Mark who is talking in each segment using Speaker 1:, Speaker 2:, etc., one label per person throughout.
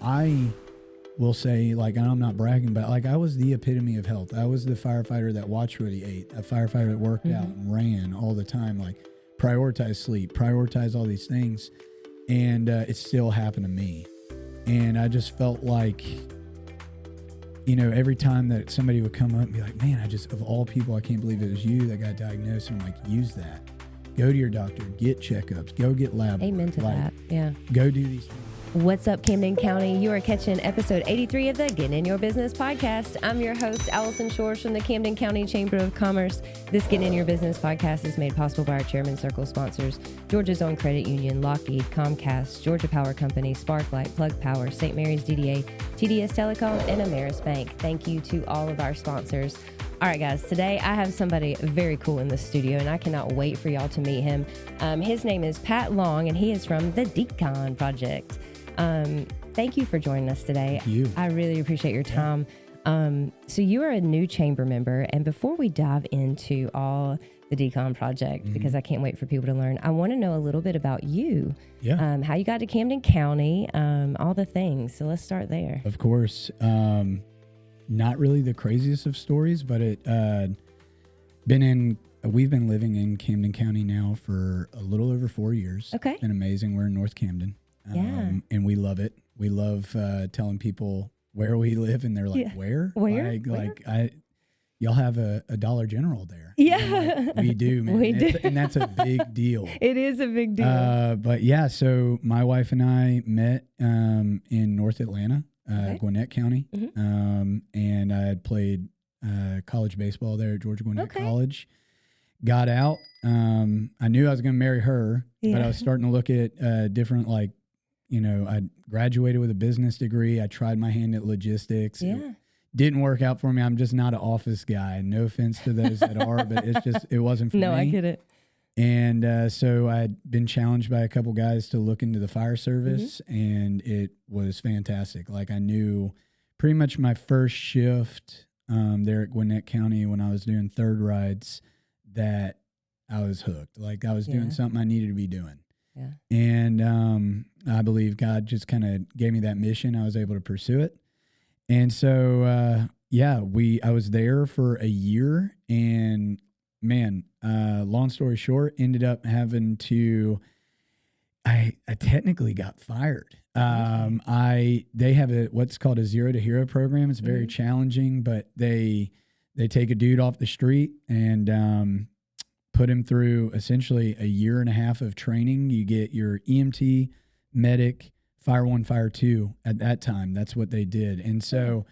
Speaker 1: I will say, like, and I'm not bragging, but like I was the epitome of health. I was the firefighter that watched what he ate, a firefighter that worked out and ran all the time, like prioritize sleep, prioritize all these things. And it still happened to me. And I just felt like, you know, every time that somebody would come up and be like, man, of all people, I can't believe it was you that got diagnosed. And I'm like, use that. Go to your doctor, get checkups, go get lab work.
Speaker 2: Amen to that. Yeah.
Speaker 1: Go do these things.
Speaker 2: What's up, Camden County? You are catching episode 83 of the Getting In Your Business podcast. I'm your host, Allison Shores from the Camden County Chamber of Commerce. This Getting In Your Business podcast is made possible by our Chairman Circle sponsors, Georgia's Own Credit Union, Lockheed, Comcast, Georgia Power Company, Sparklight, Plug Power, St. Mary's DDA, TDS Telecom, and Ameris Bank. Thank you to all of our sponsors. All right, guys, today I have somebody very cool in the studio, and I cannot wait for y'all to meet him. His name is Pat Long, and he is from the Decon Project. Thank you for joining us today.
Speaker 1: Thank you.
Speaker 2: I really appreciate your time. So you are a new chamber member, and before we dive into all the Decon Project, because I can't wait for people to learn, I want to know a little bit about you.
Speaker 1: Yeah.
Speaker 2: How you got to Camden County, all the things. So let's start there.
Speaker 1: Of course. Not really the craziest of stories, but we've been living in Camden County now for a little over 4 years.
Speaker 2: Okay.
Speaker 1: It's been amazing. We're in North Camden. And we love it. We love telling people where we live, and they're like, "Where?
Speaker 2: Where?
Speaker 1: Y'all have a Dollar General there?"
Speaker 2: Yeah,
Speaker 1: like, we do, man.
Speaker 2: We do,
Speaker 1: and that's a big deal.
Speaker 2: It is a big deal.
Speaker 1: But yeah, so my wife and I met in North Atlanta, Gwinnett County, and I had played college baseball there at Georgia Gwinnett College. Got out. I knew I was going to marry her, but I was starting to look at different, like, you know, I graduated with a business degree. I tried my hand at logistics.
Speaker 2: Yeah.
Speaker 1: It didn't work out for me. I'm just not an office guy. No offense to those that are, but it wasn't for me.
Speaker 2: No, I get it.
Speaker 1: And so I'd been challenged by a couple guys to look into the fire service, and it was fantastic. Like, I knew pretty much my first shift there at Gwinnett County when I was doing third rides that I was hooked. Like, I was doing something I needed to be doing.
Speaker 2: Yeah.
Speaker 1: And I believe God just kind of gave me that mission. I was able to pursue it. And so, I was there for a year, and man, long story short, ended up having to, I technically got fired. They have what's called a 0 to hero program. It's very challenging, but they take a dude off the street and, put him through essentially a year and a half of training. You get your EMT, medic, Fire 1, Fire 2 at that time. That's what they did. And so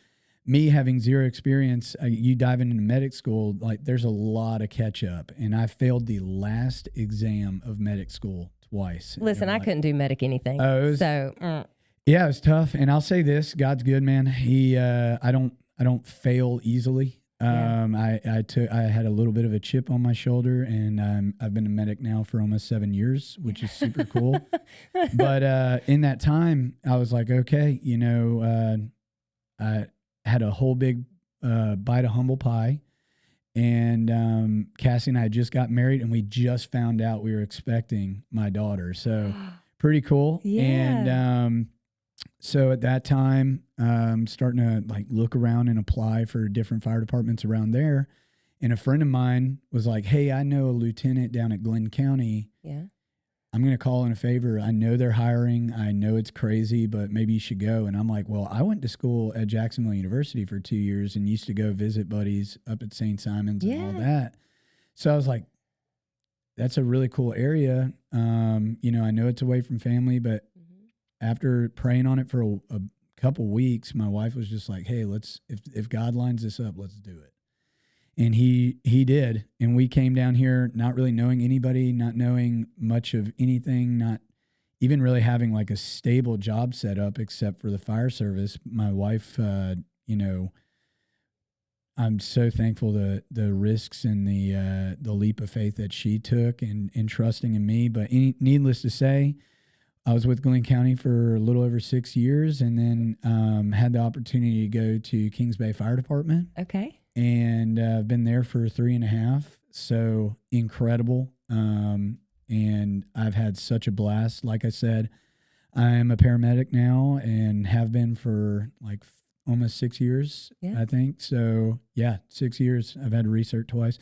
Speaker 1: me having zero experience, you dive into medic school, like, there's a lot of catch up. And I failed the last exam of medic school twice.
Speaker 2: Listen, I couldn't do medic anything. Yeah,
Speaker 1: it was tough. And I'll say this, God's good, man. I don't fail easily. I had a little bit of a chip on my shoulder, and I've been a medic now for almost 7 years, which is super cool. But in that time, I was like, okay, you know, I had a whole big bite of humble pie, and Cassie and I had just got married, and we just found out we were expecting my daughter. So pretty cool.
Speaker 2: Yeah.
Speaker 1: And so at that time, starting to, like, look around and apply for different fire departments around there. And a friend of mine was like, hey, I know a lieutenant down at Glenn County.
Speaker 2: Yeah.
Speaker 1: I'm going to call in a favor. I know they're hiring. I know it's crazy, but maybe you should go. And I'm like, well, I went to school at Jacksonville University for 2 years and used to go visit buddies up at St. Simon's and all that. So I was like, that's a really cool area. You know, I know it's away from family, but after praying on it for a couple weeks, my wife was just like, hey, if God lines this up, let's do it. And he did. And we came down here not really knowing anybody, not knowing much of anything, not even really having like a stable job set up except for the fire service. My wife, you know, I'm so thankful the risks and the leap of faith that she took and trusting in me. But needless to say, I was with Glenn County for a little over 6 years, and then had the opportunity to go to Kings Bay Fire Department.
Speaker 2: Okay.
Speaker 1: And I've been there for 3.5. So incredible. And I've had such a blast. Like I said, I'm a paramedic now and have been for like almost 6 years, I think. So yeah, 6 years. I've had to recert twice.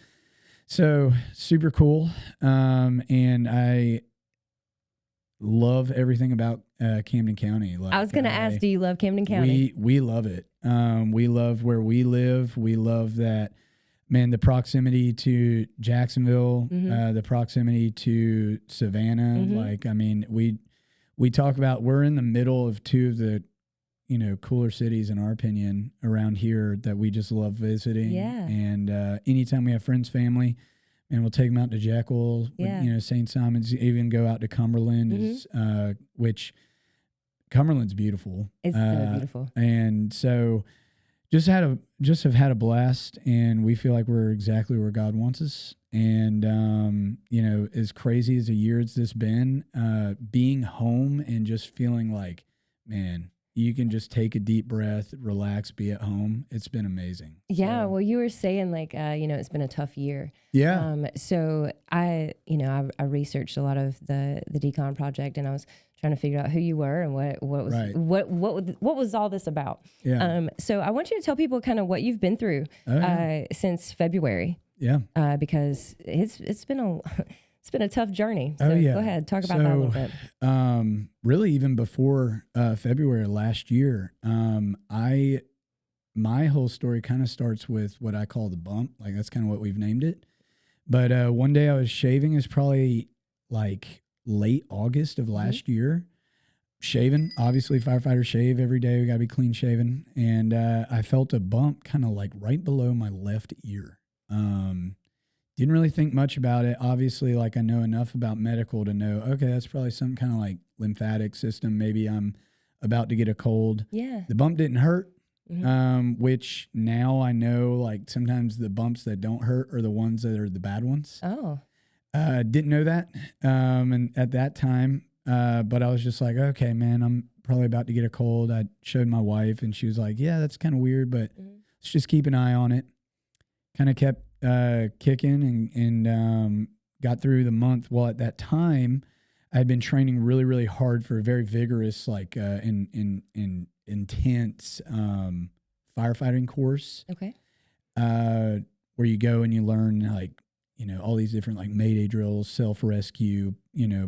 Speaker 1: So super cool. And I love everything about Camden County. Like,
Speaker 2: I was going to ask, do you love Camden County?
Speaker 1: We love it. We love where we live. We love that, man, the proximity to Jacksonville, the proximity to Savannah. Like, I mean, we talk about, we're in the middle of two of the, cooler cities, in our opinion, around here that we just love visiting.
Speaker 2: Yeah.
Speaker 1: And anytime we have friends, family, and we'll take them out to Jekyll, St. Simon's, even go out to Cumberland, which Cumberland's beautiful.
Speaker 2: It's so beautiful.
Speaker 1: And so just have had a blast, and we feel like we're exactly where God wants us. And, as crazy as a year as this been, being home and just feeling like, man, you can just take a deep breath, relax, be at home. It's been amazing.
Speaker 2: Yeah. Well, you were saying like, it's been a tough year.
Speaker 1: Yeah.
Speaker 2: So I researched a lot of the Decon Project, and I was trying to figure out who you were and what was what was all this about.
Speaker 1: Yeah.
Speaker 2: So I want you to tell people kind of what you've been through since February.
Speaker 1: Yeah.
Speaker 2: Because it's been a tough journey. So
Speaker 1: go
Speaker 2: ahead, talk about that a little bit.
Speaker 1: Really, even before February last year, my whole story kind of starts with what I call the bump. Like, that's kind of what we've named it. But one day I was shaving. It's probably like late August of last year. Shaving, obviously, firefighters shave every day. We got to be clean shaven. And I felt a bump kind of like right below my left ear. Didn't really think much about it. Obviously, like, I know enough about medical to know, okay, that's probably some kind of like lymphatic system. Maybe I'm about to get a cold.
Speaker 2: Yeah.
Speaker 1: The bump didn't hurt, which now I know, like, sometimes the bumps that don't hurt are the ones that are the bad ones.
Speaker 2: Oh.
Speaker 1: Didn't know that. And at that time, but I was just like, okay, man, I'm probably about to get a cold. I showed my wife, and she was like, yeah, that's kind of weird, but let's just keep an eye on it. Kind of kept kicking and got through the month. Well, at that time, I had been training really, really hard for a very vigorous, like intense firefighting course.
Speaker 2: Okay.
Speaker 1: Where you go and you learn, like, all these different, like, mayday drills, self-rescue,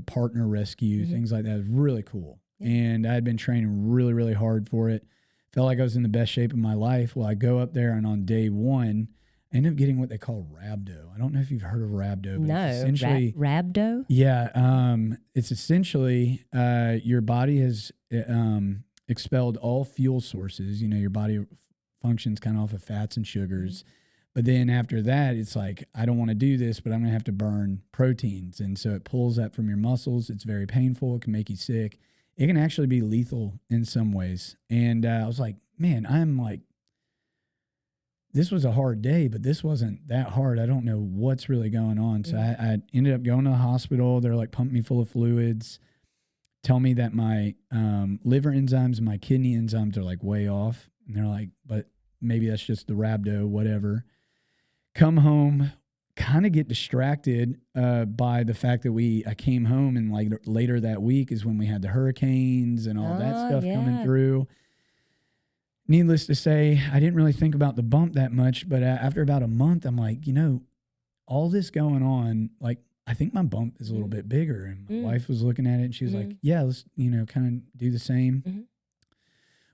Speaker 1: partner rescue, things like that. It was really cool. Yeah. And I had been training really, really hard for it. Felt like I was in the best shape of my life. Well, I go up there, and on day one, I ended up getting what they call rhabdo. I don't know if you've heard of rhabdo. But
Speaker 2: no,
Speaker 1: it's essentially
Speaker 2: rhabdo?
Speaker 1: Yeah. It's essentially your body has expelled all fuel sources. Your body functions kind of off of fats and sugars. But then after that, it's like, I don't want to do this, but I'm going to have to burn proteins. And so it pulls that from your muscles. It's very painful. It can make you sick. It can actually be lethal in some ways. And I was like, man, I'm like, this was a hard day, but this wasn't that hard. I don't know what's really going on. So I ended up going to the hospital. They're like, pump me full of fluids, tell me that my liver enzymes and my kidney enzymes are like way off. And they're like, but maybe that's just the rhabdo, whatever. Come home, kind of get distracted by the fact that I came home, and like later that week is when we had the hurricanes and all that stuff coming through. Needless to say, I didn't really think about the bump that much, but after about a month, I'm like, all this going on, like, I think my bump is a little bit bigger. And my wife was looking at it, and she was like, yeah, let's, kind of do the same.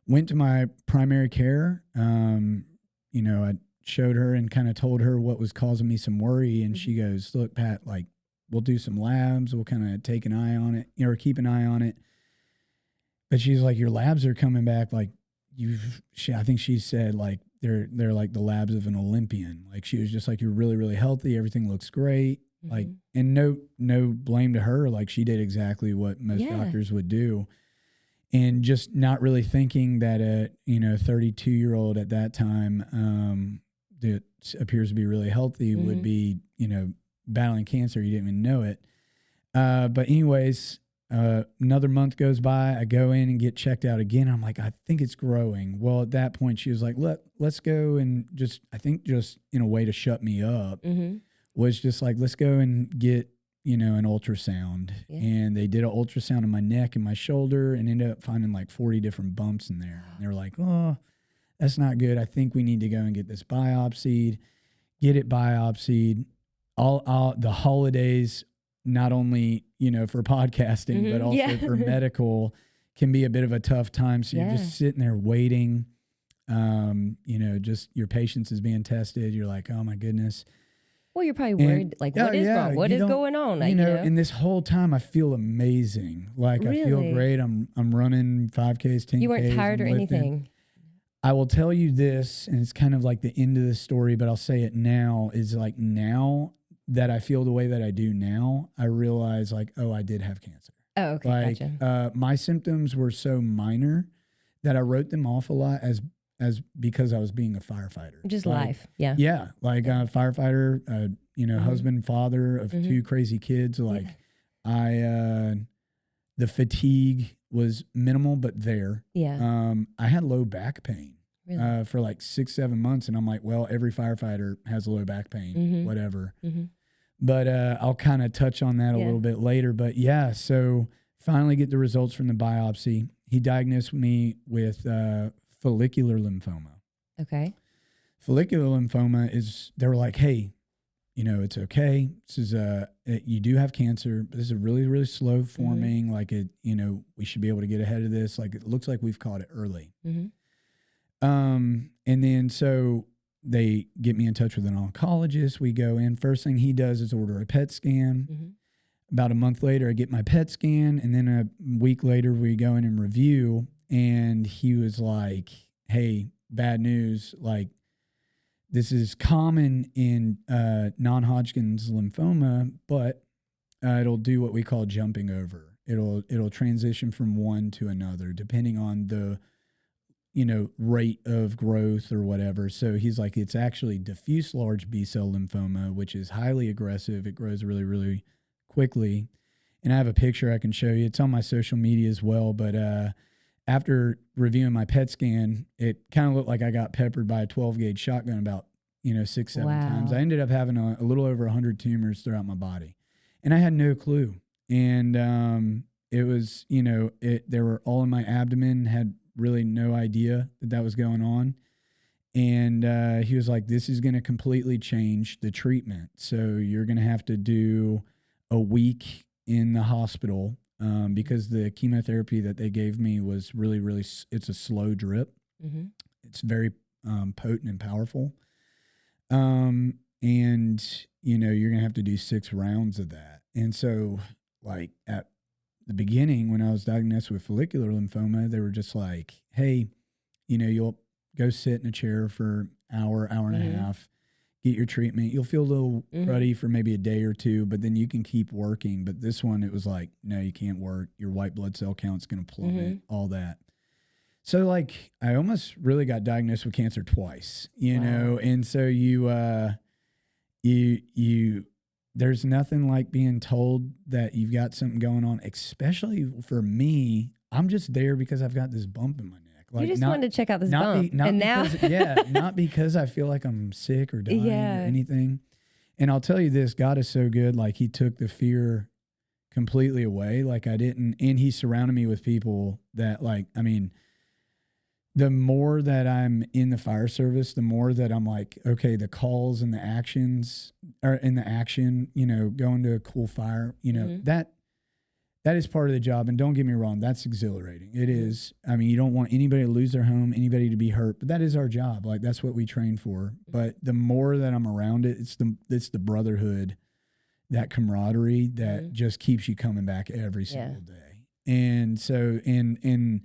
Speaker 1: Went to my primary care. I showed her and kind of told her what was causing me some worry. And she goes, look, Pat, like, we'll do some labs. We'll kind of take an eye on it, or keep an eye on it. But she's like, your labs are coming back like, I think she said, like, they're like the labs of an Olympian. Like, she was just like, you're really, really healthy. Everything looks great. Like, and no blame to her. Like, she did exactly what most doctors would do. And just not really thinking that a 32-year-old at that time that appears to be really healthy would be, battling cancer. You didn't even know it. But anyways, another month goes by. I go in and get checked out again. I'm like, I think it's growing. Well, at that point, she was like, let's go and just in a way to shut me up, was just like, let's go and get, an ultrasound, and they did an ultrasound on my neck and my shoulder and ended up finding like 40 different bumps in there. And they were like, oh, that's not good. I think we need to go and get this biopsied, get it biopsied. All the holidays, not only, for podcasting, but also for medical, can be a bit of a tough time. So you're just sitting there waiting. Just your patience is being tested. You're like, oh my goodness.
Speaker 2: Well, you're probably worried, like, what is wrong? What is going on? Like,
Speaker 1: and this whole time I feel amazing. Like, I feel great. I'm running 5Ks, 10Ks.
Speaker 2: You weren't tired or anything.
Speaker 1: I will tell you this, and it's kind of like the end of the story, but I'll say it now, is like, now that I feel the way that I do now, I realize like, oh, I did have cancer.
Speaker 2: Oh, okay,
Speaker 1: like,
Speaker 2: gotcha.
Speaker 1: My symptoms were so minor that I wrote them off a lot as because I was being a firefighter.
Speaker 2: Just
Speaker 1: like,
Speaker 2: life, yeah.
Speaker 1: Yeah, like a firefighter, husband, father of two crazy kids. Like, the fatigue was minimal, but there.
Speaker 2: Yeah.
Speaker 1: I had low back pain
Speaker 2: Really?
Speaker 1: for like 6-7 months, and I'm like, well, every firefighter has low back pain, whatever. But I'll kind of touch on that a little bit later. But yeah, so finally get the results from the biopsy. He diagnosed me with follicular lymphoma.
Speaker 2: Okay.
Speaker 1: Follicular lymphoma is, they were like, hey, it's okay. This is you do have cancer, but this is really, really slow forming. Like it, we should be able to get ahead of this. Like, it looks like we've caught it early. And then so they get me in touch with an oncologist. We go in. First thing he does is order a PET scan. About a month later, I get my PET scan, and then a week later, we go in and review. And he was like, hey, bad news. Like, this is common in non-Hodgkin's lymphoma, but it'll do what we call jumping over. It'll transition from one to another depending on the rate of growth or whatever. So he's like, it's actually diffuse large B-cell lymphoma, which is highly aggressive. It grows really, really quickly. And I have a picture I can show you. It's on my social media as well. But after reviewing my PET scan, it kind of looked like I got peppered by a 12-gauge shotgun about 6-7 times. I ended up having a little over 100 tumors throughout my body, and I had no clue. And it was, they were all in my abdomen, had really no idea that was going on. And he was like, this is going to completely change the treatment. So you're going to have to do a week in the hospital because the chemotherapy that they gave me was really, really, it's a slow drip. It's very potent and powerful. And, you're going to have to do 6 rounds of that. And so, like, at the beginning, when I was diagnosed with follicular lymphoma, they were just like, hey, you'll go sit in a chair for hour and a half, get your treatment. You'll feel a little cruddy for maybe a day or two, but then you can keep working. But this one, it was like, no, you can't work. Your white blood cell count's going to plummet, all that. So, like, I almost really got diagnosed with cancer twice, know, and so you there's nothing like being told that you've got something going on, especially for me. I'm just there because I've got this bump in my neck. Like,
Speaker 2: you just wanted to check out this bump. And now?
Speaker 1: Not because I feel like I'm sick or dying or anything. And I'll tell you this, God is so good. Like, he took the fear completely away. Like, I didn't, and he surrounded me with people that, like, I mean, the more that I'm in the fire service, the more that I'm like, okay, the calls and the actions are in the action, going to a cool fire, that is part of the job. And don't get me wrong, that's exhilarating. It is. I mean, you don't want anybody to lose their home, anybody to be hurt, but that is our job. Like, that's what we train for. But the more that I'm around it, it's the brotherhood, that camaraderie that just keeps you coming back every single day. And so, and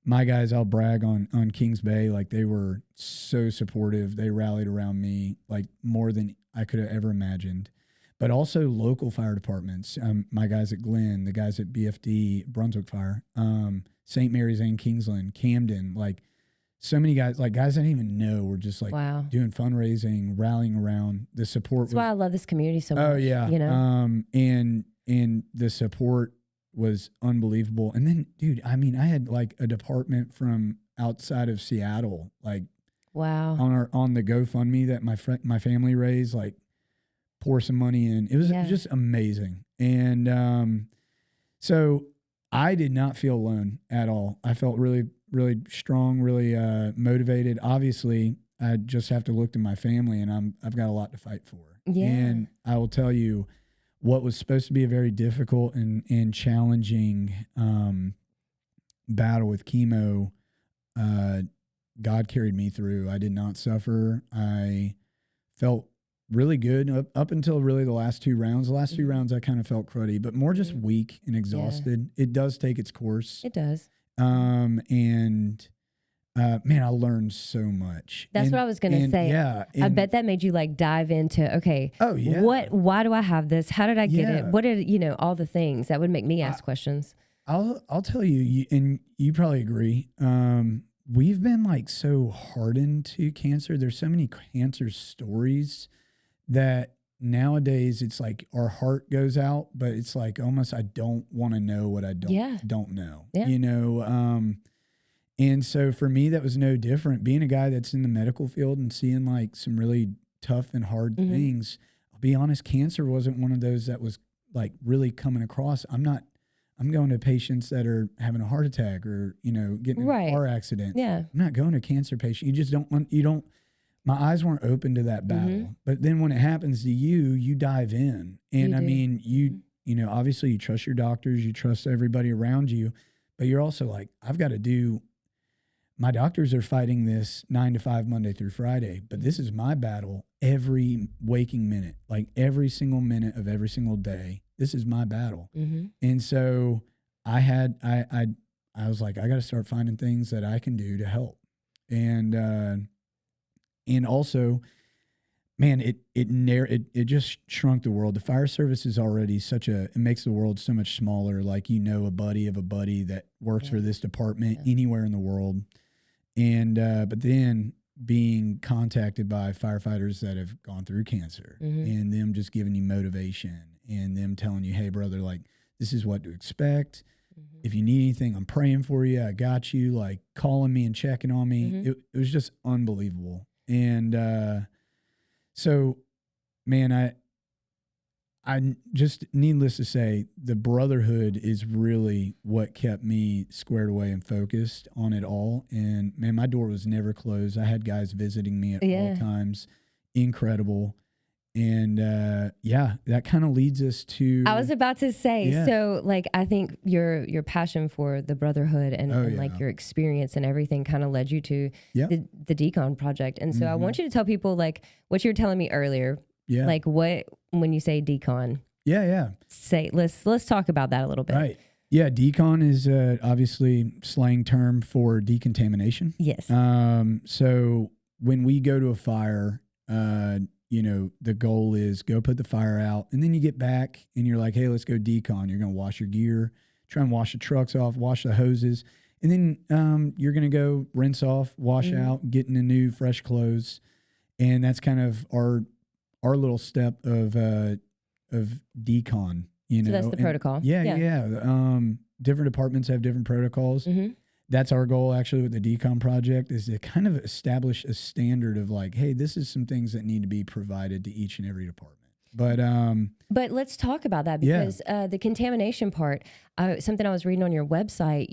Speaker 1: my guys, I'll brag on Kings Bay. Like, they were so supportive. They rallied around me like more than I could have ever imagined. But also local fire departments. My guys at Glenn, the guys at BFD, Brunswick Fire, St. Mary's and Kingsland, Camden, like so many guys, like guys I didn't even know were just like doing fundraising, rallying around. The support.
Speaker 2: That's why I love this community so much.
Speaker 1: Oh yeah. And the support was unbelievable. And then, dude, I mean, I had like a department from outside of Seattle, like on the GoFundMe that my family raised, like pour some money in. It was just amazing. And so I did not feel alone at all. I felt really, really strong, really motivated. Obviously, I just have to look to my family, and I've got a lot to fight for.
Speaker 2: Yeah.
Speaker 1: And I will tell you, what was supposed to be a very difficult and challenging battle with chemo, God carried me through. I did not suffer. I felt really good up until really the last 2 rounds. The last 2 rounds, I kind of felt cruddy, but more just weak and exhausted. It does take its course.
Speaker 2: It does.
Speaker 1: Man, I learned so much.
Speaker 2: That's what I was going to say.
Speaker 1: Yeah.
Speaker 2: I bet that made you like dive into, okay,
Speaker 1: oh yeah,
Speaker 2: why do I have this? How did I get it? What did, all the things that would make me ask questions.
Speaker 1: I'll tell you, and you probably agree. We've been like so hardened to cancer. There's so many cancer stories that nowadays it's like our heart goes out, but it's like almost I don't want to know what I don't know. Yeah. And so for me, that was no different. Being a guy that's in the medical field and seeing like some really tough and hard things, I'll be honest, cancer wasn't one of those that was like really coming across. I'm going to patients that are having a heart attack or, getting in a car accident.
Speaker 2: Yeah.
Speaker 1: I'm not going to a cancer patient. You just don't my eyes weren't open to that battle. But then when it happens to you, you dive in. And I mean, you obviously you trust your doctors, you trust everybody around you, but you're also like, my doctors are fighting this 9 to 5 Monday through Friday, but this is my battle every waking minute, like every single minute of every single day. This is my battle. And so I was like, I got to start finding things that I can do to help. And also, man, it just shrunk the world. The fire service is already it makes the world so much smaller. Like, a buddy of a buddy that works for this department anywhere in the world. And, but then being contacted by firefighters that have gone through cancer and them just giving you motivation and them telling you, hey brother, like this is what to expect. If you need anything, I'm praying for you. I got you, like calling me and checking on me. It was just unbelievable. And, so man, I just, needless to say, the brotherhood is really what kept me squared away and focused on it all. And man, my door was never closed. I had guys visiting me at all times. Incredible. And that kind of leads us to.
Speaker 2: I was about to say, so like I think your passion for the brotherhood and like your experience and everything kind of led you to the Decon Project. And so I want you to tell people like what you were telling me earlier. Yeah. Like when you say decon. Yeah. Say let's talk about that a little bit.
Speaker 1: Right. Yeah, decon is obviously slang term for decontamination.
Speaker 2: Yes.
Speaker 1: So when we go to a fire, the goal is go put the fire out, and then you get back and you're like, hey, let's go decon. You're going to wash your gear, try and wash the trucks off, wash the hoses, and then you're going to go rinse off, wash out, get into new fresh clothes. And that's kind of our little step of decon,
Speaker 2: So that's the protocol.
Speaker 1: Yeah. Different departments have different protocols. That's our goal actually with the Decon Project, is to kind of establish a standard of like, hey, this is some things that need to be provided to each and every department.
Speaker 2: But let's talk about that because the contamination part, something I was reading on your website,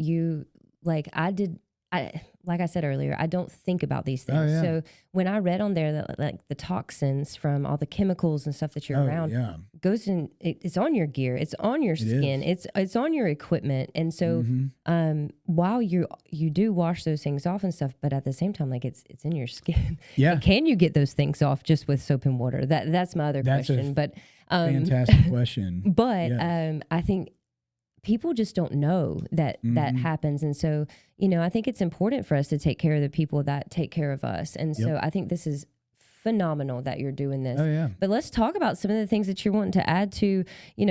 Speaker 2: like I said earlier, I don't think about these things. So when I read on there that like the toxins from all the chemicals and stuff that you're around goes in, it's on your gear, it's on your skin, it's on your equipment. And so while you do wash those things off and stuff, but at the same time, like it's in your skin. Yeah. Can you get those things off just with soap and water? That's my other question. But
Speaker 1: fantastic question.
Speaker 2: But I think people just don't know that happens. And so, I think it's important for us to take care of the people that take care of us. And so I think this is phenomenal that you're doing this. But let's talk about some of the things that you're wanting to add to,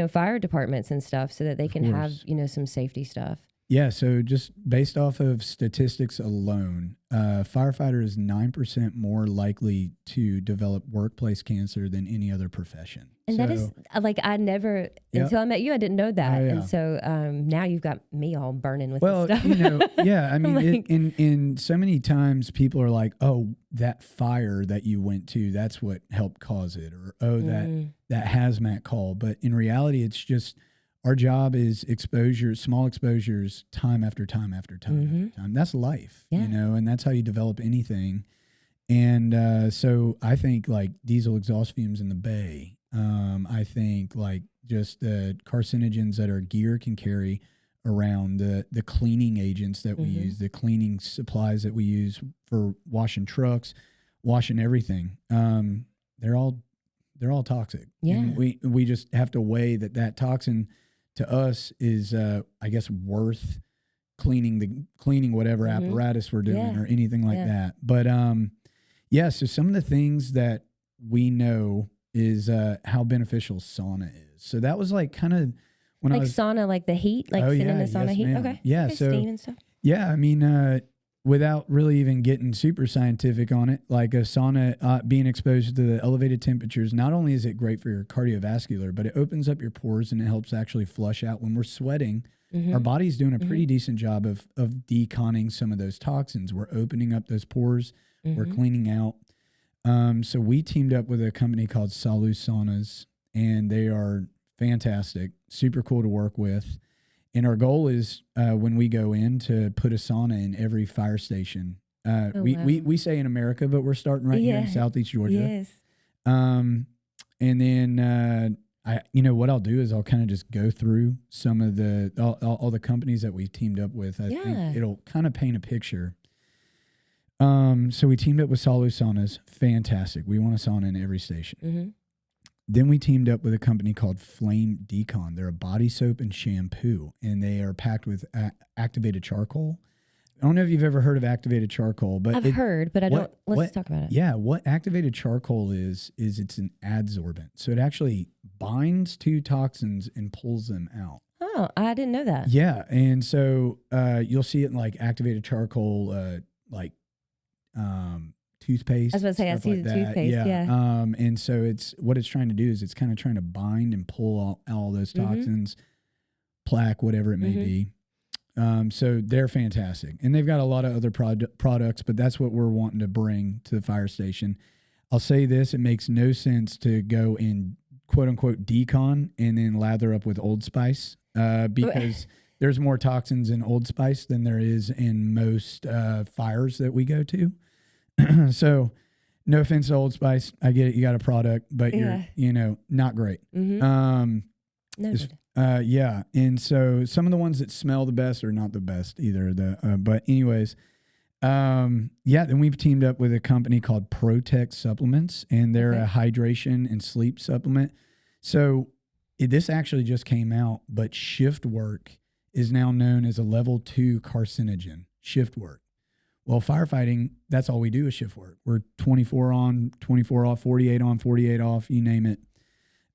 Speaker 2: fire departments and stuff so that they can have, some safety stuff.
Speaker 1: Yeah, so just based off of statistics alone, firefighter is 9% more likely to develop workplace cancer than any other profession.
Speaker 2: And that is like, I never,
Speaker 1: Yep.
Speaker 2: until I met you, I didn't know that.
Speaker 1: Oh, yeah.
Speaker 2: And so now you've got me all burning with
Speaker 1: Well,
Speaker 2: this stuff.
Speaker 1: yeah, I mean,
Speaker 2: like,
Speaker 1: in so many times people are like, oh, that fire that you went to, that's what helped cause it, or oh, that hazmat call. But in reality, it's just our job is exposure, small exposures, time after time after time after time. That's life, and that's how you develop anything. And so I think like diesel exhaust fumes in the bay. I think like just the carcinogens that our gear can carry around, the cleaning agents that we use, the cleaning supplies that we use for washing trucks, washing everything. They're all toxic.
Speaker 2: Yeah.
Speaker 1: And we just have to weigh that toxin to us is I guess worth cleaning whatever apparatus we're doing or anything like that. But yeah, so some of the things that we know is how beneficial sauna is. So that was like kind of when
Speaker 2: like
Speaker 1: I was
Speaker 2: sauna, like the heat, like sitting in the sauna
Speaker 1: yes,
Speaker 2: heat.
Speaker 1: ma'am.
Speaker 2: Okay.
Speaker 1: Yeah.
Speaker 2: Okay,
Speaker 1: So
Speaker 2: steam and stuff.
Speaker 1: yeah, I mean, without really even getting super scientific on it, like a sauna, being exposed to the elevated temperatures, not only is it great for your cardiovascular, but it opens up your pores and it helps actually flush out. When we're sweating, our body's doing a pretty decent job of deconning some of those toxins. We're opening up those pores. We're cleaning out. So we teamed up with a company called Salu Saunas, and they are fantastic, super cool to work with. And our goal is when we go in to put a sauna in every fire station. We say in America, but we're starting right here in Southeast Georgia.
Speaker 2: Yes.
Speaker 1: And then what I'll do is I'll kind of just go through some of all the companies that we teamed up with. I think it'll kind of paint a picture. So we teamed up with Salu Saunas. Fantastic. We want a sauna in every station. Then we teamed up with a company called Flame Decon. They're a body soap and shampoo, and they are packed with activated charcoal. I don't know if you've ever heard of activated charcoal, but
Speaker 2: I've heard, but I don't. Let's talk about it.
Speaker 1: Yeah, what activated charcoal is it's an adsorbent. So it actually binds to toxins and pulls them out.
Speaker 2: Oh, I didn't know that.
Speaker 1: Yeah, and so you'll see it in like activated charcoal, toothpaste.
Speaker 2: I was about to say, I see the toothpaste. Yeah.
Speaker 1: And so it's trying to do is it's kind of trying to bind and pull all those toxins, plaque, whatever it may be. So they're fantastic, and they've got a lot of other products, but that's what we're wanting to bring to the fire station. I'll say this: it makes no sense to go and quote unquote decon and then lather up with Old Spice, because there's more toxins in Old Spice than there is in most fires that we go to. So no offense to Old Spice. I get it. You got a product, but you're, not great. Yeah. And so some of the ones that smell the best are not the best either. But anyways, then we've teamed up with a company called Protect Supplements, and they're a hydration and sleep supplement. So this actually just came out, but shift work is now known as a level 2 carcinogen. Shift work. Well, firefighting, that's all we do is shift work. We're 24 on, 24 off, 48 on, 48 off, you name it.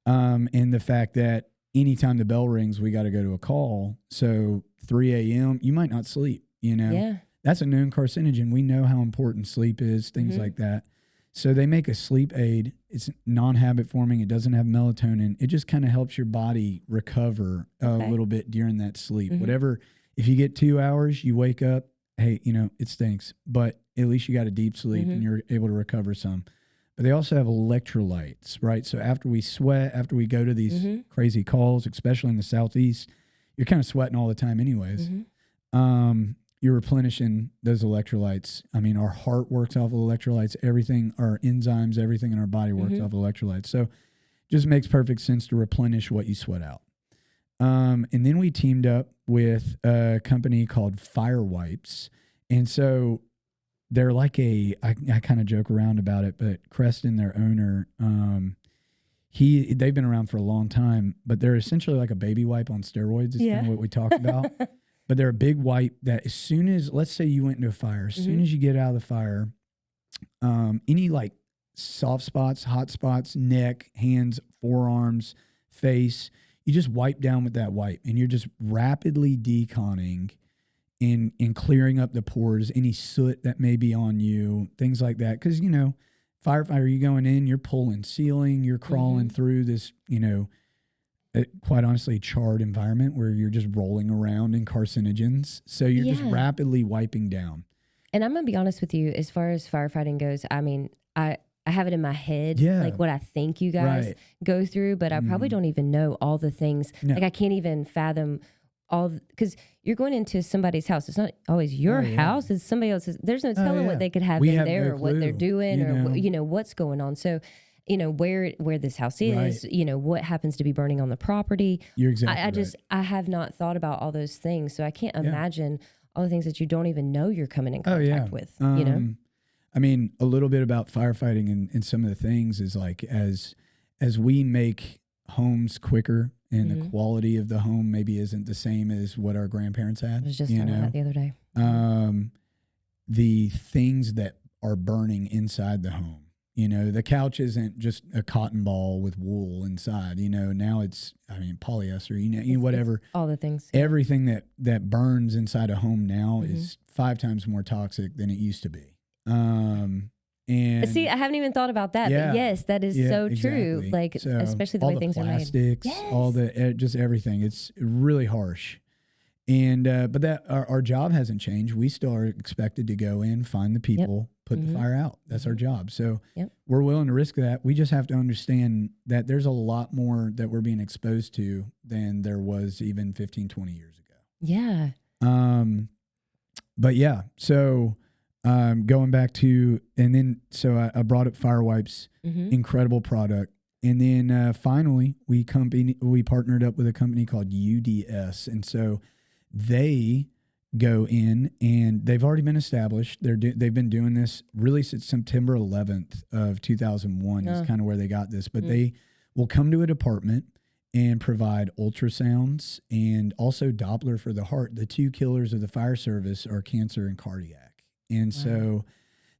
Speaker 1: And the fact that anytime the bell rings, we got to go to a call. So 3 a.m., you might not sleep,
Speaker 2: Yeah.
Speaker 1: That's a known carcinogen. We know how important sleep is, things like that. So they make a sleep aid. It's non-habit forming. It doesn't have melatonin. It just kind of helps your body recover a little bit during that sleep. Whatever, if you get 2 hours, you wake up, hey, it stinks, but at least you got a deep sleep and you're able to recover some. But they also have electrolytes, right? So after we sweat, after we go to these crazy calls, especially in the Southeast, you're kind of sweating all the time anyways. You're replenishing those electrolytes. I mean, our heart works off of electrolytes, everything, our enzymes, everything in our body works off of electrolytes. So it just makes perfect sense to replenish what you sweat out. And then we teamed up with a company called Fire Wipes. And so they're like I kind of joke around about it, but Creston, their owner, they've been around for a long time, but they're essentially like a baby wipe on steroids is kind of what we talked about. But they're a big wipe that as soon as, let's say you went into a fire, as soon as you get out of the fire, any like soft spots, hot spots, neck, hands, forearms, face, you just wipe down with that wipe, and you're just rapidly deconning and clearing up the pores, any soot that may be on you, things like that. Because, you know, firefighter, you going in, you're pulling ceiling, you're crawling through this, you know, quite honestly, charred environment where you're just rolling around in carcinogens. So you're just rapidly wiping down.
Speaker 2: And I'm going to be honest with you, as far as firefighting goes, I mean, I have it in my head, like what I think you guys go through, but I probably don't even know all the things. No. Like I can't even fathom all, because you're going into somebody's house. It's not always your house. It's somebody else's. There's no telling what they could have in there, or what they're doing, or you know, what's going on. So, you know, where this house is, you know, what happens to be burning on the property.
Speaker 1: You're exactly
Speaker 2: I have not thought about all those things. So I can't imagine all the things that you don't even know you're coming in contact with, you know?
Speaker 1: I mean, a little bit about firefighting and some of the things is like, as we make homes quicker and the quality of the home maybe isn't the same as what our grandparents had.
Speaker 2: I was just talking about that the other day.
Speaker 1: The things that are burning inside the home, you know, the couch isn't just a cotton ball with wool inside, you know, now it's, I mean, polyester, you know, whatever.
Speaker 2: All the things.
Speaker 1: Everything that burns inside a home now is 5 times more toxic than it used to be. And
Speaker 2: see, I haven't even thought about that, but yes, that is so true. Like, so, especially the way things are made.
Speaker 1: Plastics, all the, just everything. It's really harsh. And, but that our job hasn't changed. We still are expected to go in, find the people, put the fire out. That's our job. So we're willing to risk that. We just have to understand that there's a lot more that we're being exposed to than there was even 15, 20 years ago.
Speaker 2: Yeah.
Speaker 1: But yeah, so, going back to, and then, so I brought up fire wipes, incredible product. And then, finally we partnered up with a company called UDS. And so they go in, and they've already been established. They've been doing this really since September 11th of 2001 is kind of where they got this, but they will come to a department and provide ultrasounds and also Doppler for the heart. The 2 killers of the fire service are cancer and cardiac. And so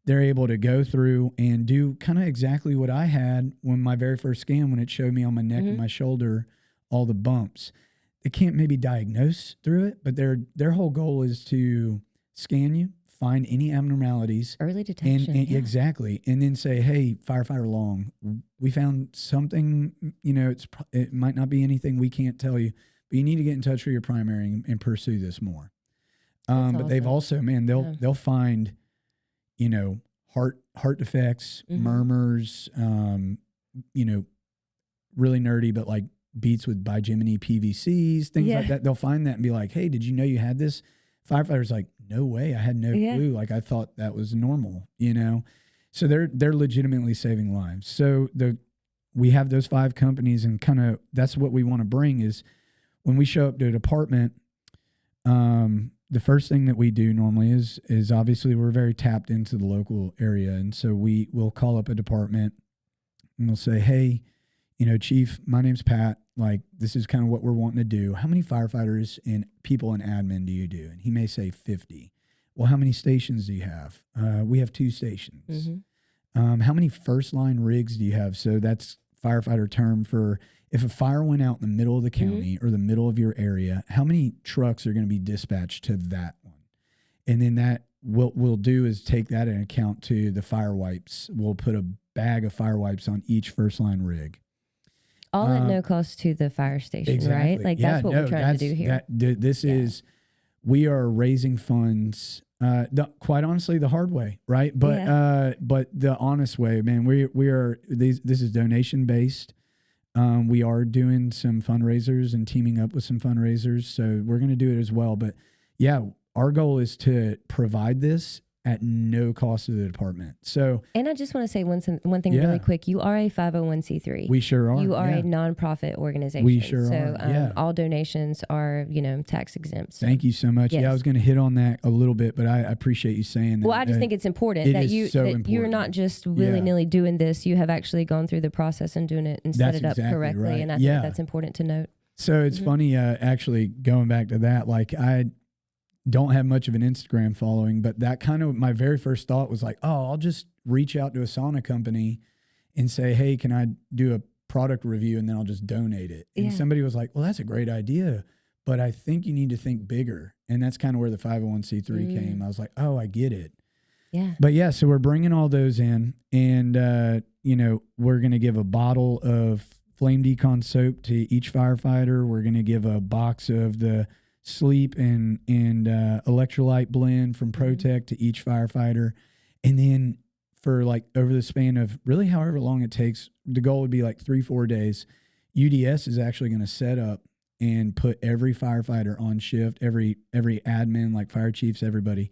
Speaker 1: they're able to go through and do kind of exactly what I had when my very first scan, when it showed me on my neck and my shoulder, all the bumps. They can't maybe diagnose through it, but their whole goal is to scan you, find any abnormalities.
Speaker 2: Early detection.
Speaker 1: And exactly. And then say, hey, firefighter Long, we found something, you know, it might not be anything we can't tell you, but you need to get in touch with your primary and pursue this more. But awesome. They've also, man, they'll find, you know, heart defects, murmurs, you know, really nerdy, but like beats with bigimini PVCs, things like that. They'll find that and be like, hey, did you know you had this? Firefighter's like, no way, I had no clue. Like, I thought that was normal, you know? So they're legitimately saving lives. So we have those 5 companies, and kind of that's what we want to bring is when we show up to a department, the first thing that we do normally is obviously we're very tapped into the local area. And so we'll call up a department and we'll say, hey, you know, Chief, my name's Pat. Like, this is kind of what we're wanting to do. How many firefighters and people in admin do you do? And he may say 50. Well, how many stations do you have? We have 2 stations. How many first line rigs do you have? So that's firefighter term for if a fire went out in the middle of the county or the middle of your area, how many trucks are going to be dispatched to that one? And then that what we'll do is take that into account to the fire wipes. We'll put a bag of fire wipes on each first line rig.
Speaker 2: All at no cost to the fire station, right? Like, that's what we're trying to do here.
Speaker 1: This is, we are raising funds, quite honestly, the hard way, right? But the honest way, man, this is donation based. We are doing some fundraisers and teaming up with some fundraisers. So we're going to do it as well. But yeah, our goal is to provide this at no cost to the department. So, and
Speaker 2: I just want to say one thing really quick. You are a 501c3.
Speaker 1: We sure are.
Speaker 2: You are a nonprofit organization.
Speaker 1: We sure are.
Speaker 2: So all donations are, you know, tax exempt. So.
Speaker 1: Thank you so much. Yes. Yeah, I was going to hit on that a little bit, but I appreciate you saying that.
Speaker 2: Well, I just think it's important that you're not just willy-nilly doing this. You have actually gone through the process and doing it and set it up correctly. Right. And I think that's important to note.
Speaker 1: So it's funny, actually going back to that, like I don't have much of an Instagram following, but that kind of, my very first thought was like, oh, I'll just reach out to a sauna company and say, hey, can I do a product review and then I'll just donate it. And somebody was like, well, that's a great idea, but I think you need to think bigger. And that's kind of where the 501c3 came. I was like, oh, I get it.
Speaker 2: Yeah.
Speaker 1: But yeah, so we're bringing all those in, and, you know, we're going to give a bottle of flame decon soap to each firefighter. We're going to give a box of the sleep and electrolyte blend from Protect to each firefighter. And then for like over the span of really however long it takes, the goal would be like 3-4 days. UDS is actually going to set up and put every firefighter on shift, every admin, like fire chiefs, everybody,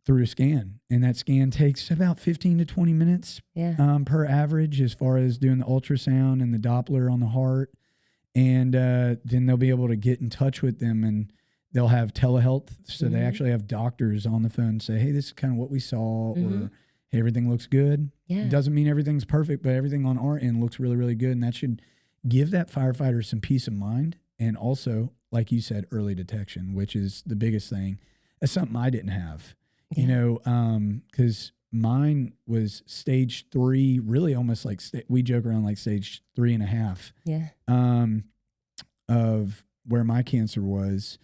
Speaker 1: through a scan. And that scan takes about 15 to 20 minutes per average, as far as doing the ultrasound and the Doppler on the heart. And then they'll be able to get in touch with them, and they'll have telehealth. So they actually have doctors on the phone say, hey, this is kind of what we saw, or hey, everything looks good. It doesn't mean everything's perfect, but everything on our end looks really, really good. And that should give that firefighter some peace of mind. And also, like you said, early detection, which is the biggest thing. That's something I didn't have, you know, because mine was stage 3, really almost like we joke around like stage 3.5 of where my cancer was.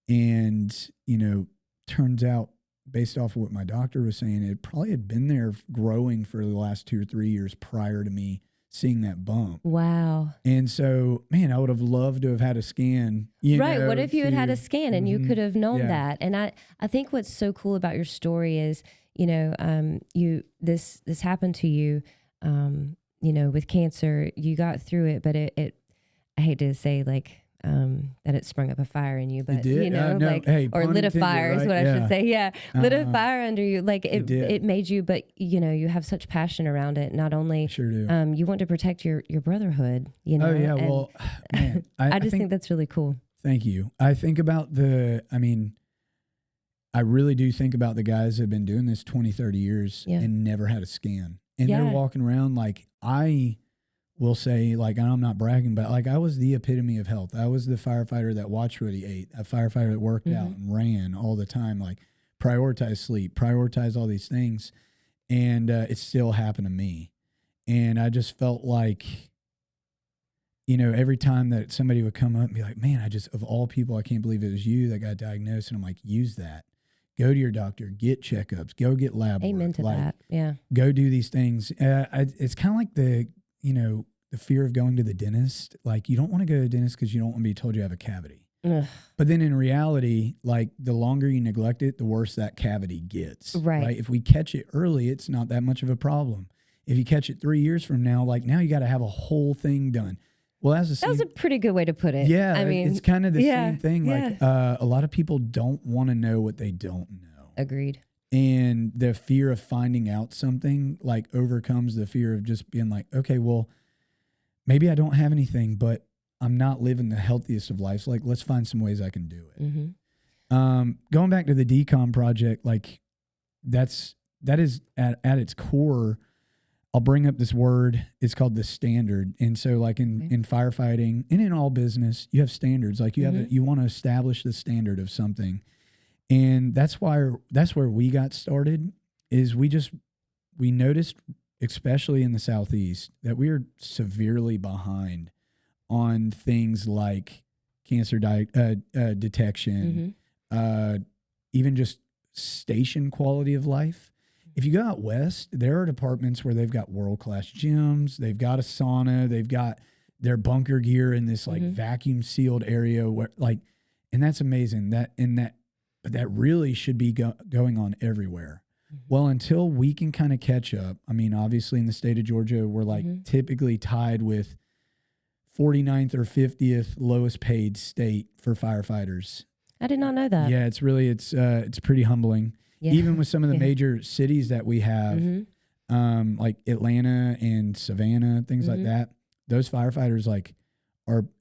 Speaker 1: And, you know, turns out, based off of what my doctor was saying, it probably had been there growing for the last 2 or 3 years prior to me seeing that bump.
Speaker 2: Wow.
Speaker 1: And so, man, I would have loved to have had a scan.
Speaker 2: Right. What if you had had a scan and you could have known that? And I think what's so cool about your story is, you know, this happened to you, you know, with cancer. You got through it, but it I hate to say like that it sprung up a fire in you, but you know, like, hey, or lit a fire is what I should say. Yeah. Lit a fire under you. Like it made you, but you know, you have such passion around it. Not only,
Speaker 1: sure do.
Speaker 2: You want to protect your brotherhood, you know?
Speaker 1: Oh yeah. Well, man,
Speaker 2: I just think that's really cool.
Speaker 1: Thank you. I think about I really do think about the guys that have been doing this 20, 30 years and never had a scan. And they're walking around like, I will say, like, and I'm not bragging, but like I was the epitome of health. I was the firefighter that watched what he ate, a firefighter that worked out and ran all the time, like prioritize sleep, prioritize all these things. And it still happened to me. And I just felt like, you know, every time that somebody would come up and be like, man, of all people, I can't believe it was you that got diagnosed. And I'm like, use that. Go to your doctor, get checkups, go get lab work.
Speaker 2: Amen to that. Yeah.
Speaker 1: Go do these things. It's kind of like the fear of going to the dentist. Like, you don't want to go to the dentist because you don't want to be told you have a cavity.
Speaker 2: Ugh.
Speaker 1: But then in reality, like, the longer you neglect it, the worse that cavity gets.
Speaker 2: Right.
Speaker 1: If we catch it early, it's not that much of a problem. If you catch it 3 years from now, like, now you got to have a whole thing done. Well, that was a pretty
Speaker 2: good way to put it.
Speaker 1: Yeah. I mean, it's kind of the same thing.
Speaker 2: Yeah.
Speaker 1: Like, a lot of people don't want to know what they don't know.
Speaker 2: Agreed.
Speaker 1: And the fear of finding out something, like, overcomes the fear of just being like, okay, well, maybe I don't have anything, but I'm not living the healthiest of lives. Like, let's find some ways I can do it.
Speaker 2: Mm-hmm.
Speaker 1: Going back to the Decon Project, like, that is at its core. I'll bring up this word. It's called the standard. And so, like, in firefighting and in all business, you have standards. Like, you want to establish the standard of something. And that's where we got started. Is we noticed, especially in the Southeast, that we are severely behind on things like cancer detection, even just station quality of life. If you go out west, there are departments where they've got world-class gyms, they've got a sauna, they've got their bunker gear in this like vacuum sealed area where, like, and that's amazing. But that really should be going on everywhere. Well, until we can kind of catch up. I mean, obviously in the state of Georgia, we're like typically tied with 49th or 50th lowest paid state for firefighters.
Speaker 2: I did not know that.
Speaker 1: Yeah, it's pretty humbling. Yeah. Even with some of the major cities that we have, like Atlanta and Savannah, things like that, those firefighters, like,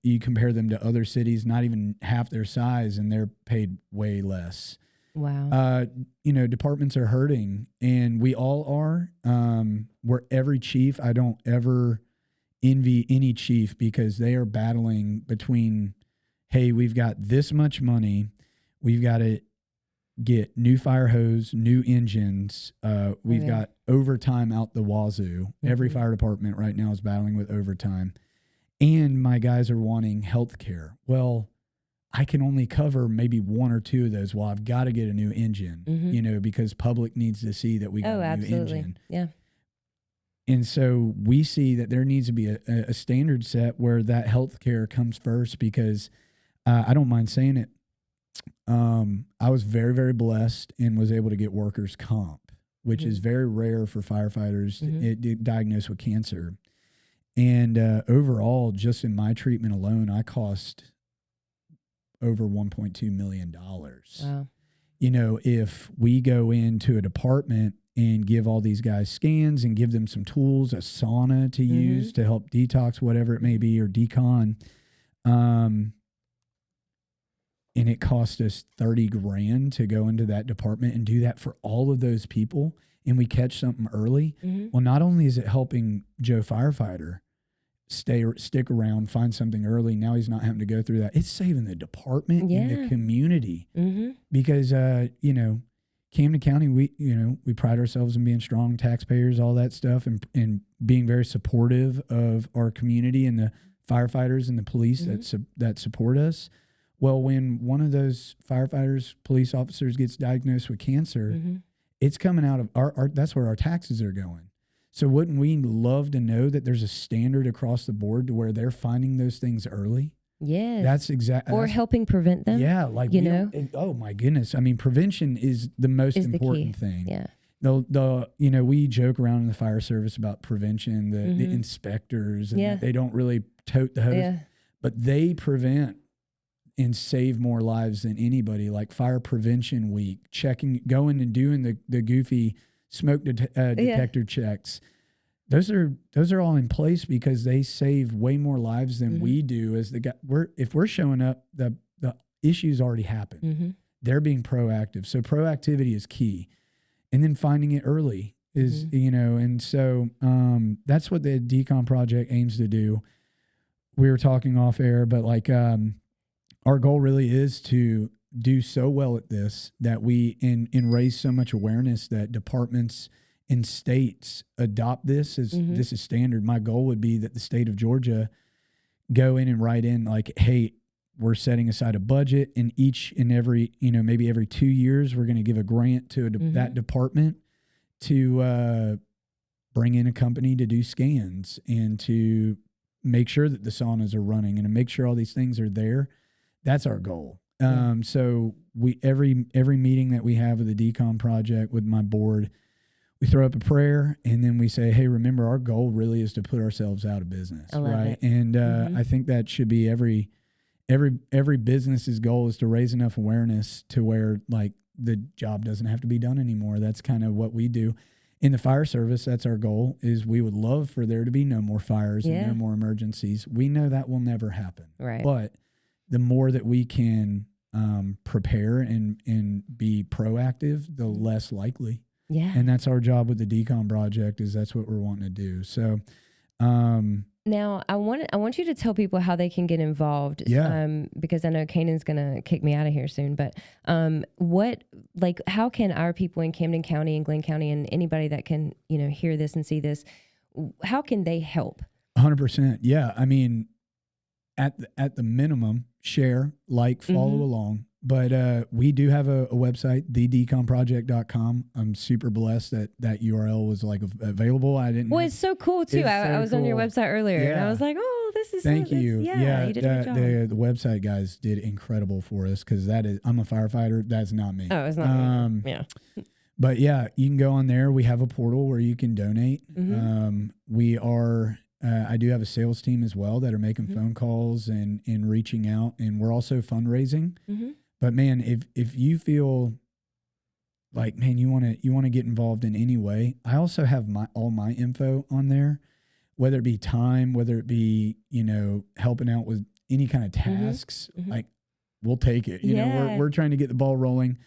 Speaker 1: you compare them to other cities, not even half their size, and they're paid way less.
Speaker 2: Wow.
Speaker 1: Departments are hurting, and we all are. Where every chief, I don't ever envy any chief, because they are battling between, hey, we've got this much money, we've got to get new fire hose, new engines. We've got overtime out the wazoo. Every fire department right now is battling with overtime. And my guys are wanting health care. Well, I can only cover maybe one or two of those. Well, I've got to get a new engine, you know, because public needs to see that we got a new engine.
Speaker 2: Yeah.
Speaker 1: And so we see that there needs to be a standard set where that health care comes first, because I don't mind saying it. I was very, very blessed and was able to get workers' comp, which is very rare for firefighters diagnosed with cancer. And overall, just in my treatment alone, I cost over $1.2 million.
Speaker 2: Wow.
Speaker 1: You know, if we go into a department and give all these guys scans and give them some tools, a sauna to use to help detox, whatever it may be, or decon, and it cost us $30,000 to go into that department and do that for all of those people, and we catch something early. Well, not only is it helping Joe Firefighter stick around, find something early, now he's not having to go through that. It's saving the department and the community, because you know, Camden County, we pride ourselves in being strong taxpayers, all that stuff, and being very supportive of our community and the firefighters and the police that support us. Well, when one of those firefighters, police officers gets diagnosed with cancer, it's coming out of our that's where our taxes are going. So wouldn't we love to know that there's a standard across the board to where they're finding those things early?
Speaker 2: Yes.
Speaker 1: That's exactly.
Speaker 2: Or helping prevent them.
Speaker 1: Yeah. Like,
Speaker 2: you know,
Speaker 1: oh my goodness. I mean, prevention is the most important thing.
Speaker 2: Yeah.
Speaker 1: You know, we joke around in the fire service about prevention, the inspectors, and they don't really tote the hose, but they prevent and save more lives than anybody. Like Fire Prevention Week, going and doing the goofy smoke detector checks. Those are all in place because they save way more lives than we do. As the guy, if we're showing up, the issues already happened. They're being proactive, so proactivity is key, and then finding it early is you know. And so that's what the Decon Project aims to do. We were talking off air, but like our goal really is to do so well at this that we and raise so much awareness that departments and states adopt this as this is standard. My goal would be that the state of Georgia go in and write in like, hey, we're setting aside a budget, and each and every, you know, maybe every 2 years, we're going to give a grant to that department to bring in a company to do scans and to make sure that the saunas are running and to make sure all these things are there. That's our goal. So we every meeting that we have with the Decon Project with my board, we throw up a prayer, and then we say, hey, remember, our goal really is to put ourselves out of business, right? And I think that should be every business's goal, is to raise enough awareness to where like the job doesn't have to be done anymore. That's kind of what we do. In the fire service, that's our goal, is we would love for there to be no more fires and no more emergencies. We know that will never happen. Right. But the more that we can prepare and be proactive, the less likely. Yeah. And that's our job with the Decon Project, is that's what we're wanting to do. So
Speaker 2: now I want you to tell people how they can get involved. Yeah. Because I know Kanan's gonna kick me out of here soon. But how can our people in Camden County and Glenn County and anybody that can, you know, hear this and see this, how can they help?
Speaker 1: 100%. Yeah. I mean, at the minimum, share, like, follow along. But we do have a website, thedeconproject.com. I'm super blessed that URL was like available. I didn't.
Speaker 2: Well, it's so cool too. I was on your website earlier, and I was like, oh, this is.
Speaker 1: Thank you.
Speaker 2: Yeah, you did a good job.
Speaker 1: The website guys did incredible for us, because I'm a firefighter. That's not me.
Speaker 2: Oh, it's not me. Yeah.
Speaker 1: But yeah, you can go on there. We have a portal where you can donate. We are. I do have a sales team as well that are making phone calls and reaching out, and we're also fundraising. But man, if you feel like, man, you want to get involved in any way, I also have all my info on there, whether it be time, whether it be, you know, helping out with any kind of tasks. Like, we'll take it. You know, we're trying to get the ball rolling,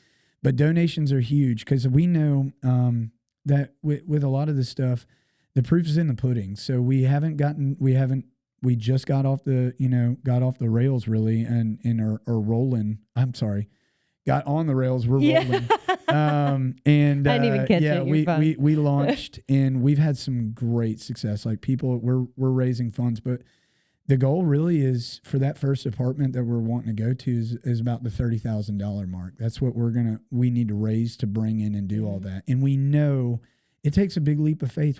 Speaker 1: but donations are huge, because we know that with a lot of this stuff, the proof is in the pudding. So we just got off the rails really, and are rolling. I'm sorry, got on the rails. We're rolling.
Speaker 2: And I didn't even catch it.
Speaker 1: We launched and we've had some great success. Like people, we're raising funds, but the goal really is for that first department that we're wanting to go to is about the $30,000 mark. That's what we need to raise to bring in and do all that. And we know it takes a big leap of faith.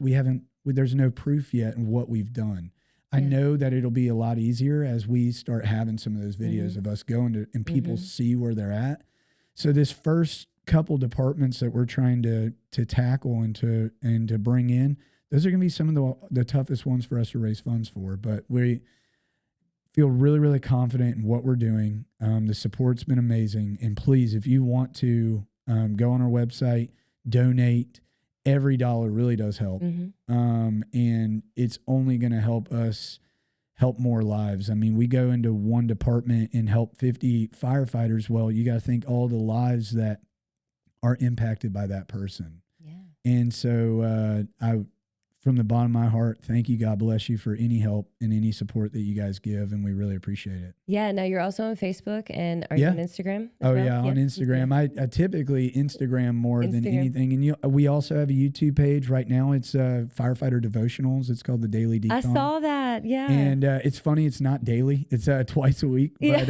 Speaker 1: There's no proof yet in what we've done. I know that it'll be a lot easier as we start having some of those videos of us going to, and people see where they're at. So this first couple departments that we're trying to tackle and to bring in, those are going to be some of the toughest ones for us to raise funds for. But we feel really, really confident in what we're doing. The support's been amazing. And please, if you want to go on our website, donate. Every dollar really does help. And it's only going to help us help more lives. I mean, we go into one department and help 50 firefighters. Well, you got to think all the lives that are impacted by that person. Yeah. And so from the bottom of my heart, thank you. God bless you for any help and any support that you guys give. And we really appreciate it.
Speaker 2: Yeah. Now you're also on Facebook and are you on Instagram?
Speaker 1: On Instagram. I typically Instagram more than anything. And we also have a YouTube page right now. It's Firefighter Devotionals. It's called the Daily Decon.
Speaker 2: I saw that. Yeah.
Speaker 1: And it's funny. It's not daily. It's twice a week. But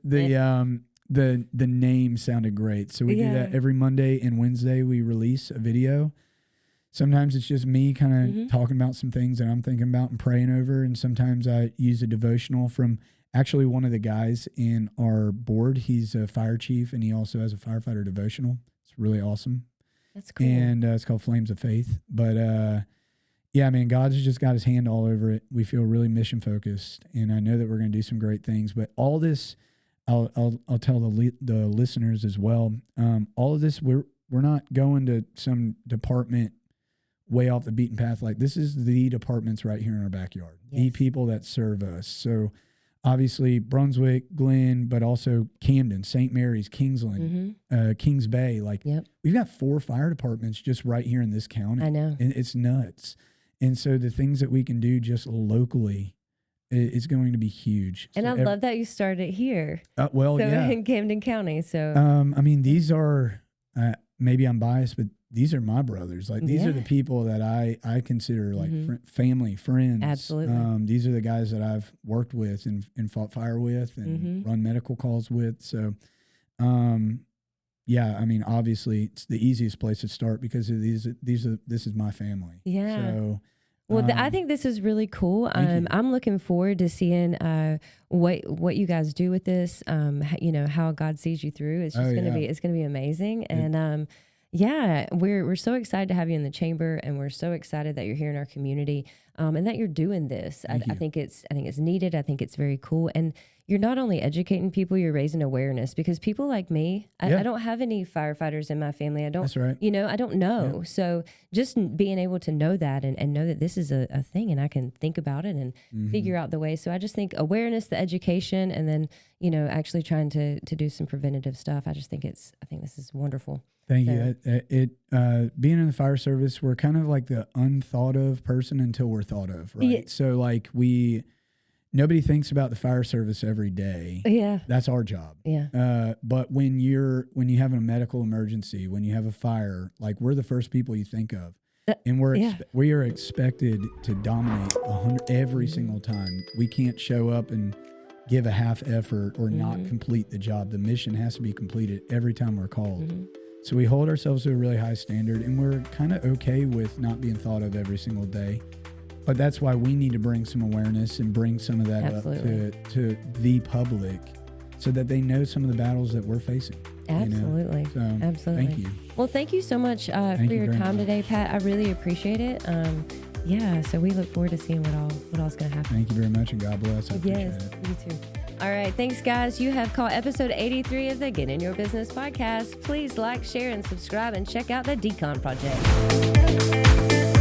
Speaker 1: the name sounded great. So we do that every Monday and Wednesday. We release a video. Sometimes it's just me kind of talking about some things that I'm thinking about and praying over. And sometimes I use a devotional from actually one of the guys in our board. He's a fire chief and he also has a firefighter devotional. It's really awesome.
Speaker 2: That's cool.
Speaker 1: And it's called Flames of Faith. But yeah, man, God's just got his hand all over it. We feel really mission focused. And I know that we're going to do some great things. But all this, I'll tell the listeners as well. All of this, we're not going to some department way off the beaten path. Like this is the departments right here in our backyard, the people that serve us. So obviously Brunswick, Glenn, but also Camden, St. Mary's, Kingsland, Kings Bay. Like we've got 4 fire departments just right here in this county.
Speaker 2: I know.
Speaker 1: And it's nuts. And so the things that we can do just locally is going to be huge.
Speaker 2: And
Speaker 1: so
Speaker 2: I love that you started here. In Camden County. So,
Speaker 1: I mean, these are, maybe I'm biased, but these are my brothers. Like these are the people that I consider like family, friends.
Speaker 2: Absolutely.
Speaker 1: These are the guys that I've worked with and fought fire with and run medical calls with. So, yeah, I mean, obviously it's the easiest place to start because this is my family.
Speaker 2: Yeah.
Speaker 1: So,
Speaker 2: well, I think this is really cool. I'm looking forward to seeing what you guys do with this. How God sees you through. It's just it's gonna be amazing. And yeah, we're so excited to have you in the chamber, and we're so excited that you're here in our community, and that you're doing this. I think it's needed. I think it's very cool, and you're not only educating people, you're raising awareness because people like me, I don't have any firefighters in my family. I don't.
Speaker 1: That's right.
Speaker 2: I don't know. Yeah. So just being able to know that and know that this is a thing, and I can think about it and figure out the way. So I just think awareness, the education, and then actually trying to do some preventative stuff. I think this is wonderful.
Speaker 1: Thank you. Being in the fire service, we're kind of like the unthought of person until we're thought of, right? Yeah. So like nobody thinks about the fire service every day. Yeah. That's our job.
Speaker 2: Yeah.
Speaker 1: But when you have a medical emergency, when you have a fire, like we're the first people you think of. And we are expected to dominate 100 every single time. We can't show up and give a half effort or not complete the job. The mission has to be completed every time we're called. So we hold ourselves to a really high standard, and we're kind of okay with not being thought of every single day. But that's why we need to bring some awareness and bring some of that up to the public so that they know some of the battles that we're facing.
Speaker 2: Absolutely.
Speaker 1: So,
Speaker 2: absolutely.
Speaker 1: Thank you.
Speaker 2: Well, thank you so much for your time today, Pat. I really appreciate it. So we look forward to seeing what all's going to happen.
Speaker 1: Thank you very much, and God bless. I appreciate it.
Speaker 2: You too. All right. Thanks, guys. You have caught episode 83 of the Get In Your Business podcast. Please like, share, and subscribe, and check out the Decon Project.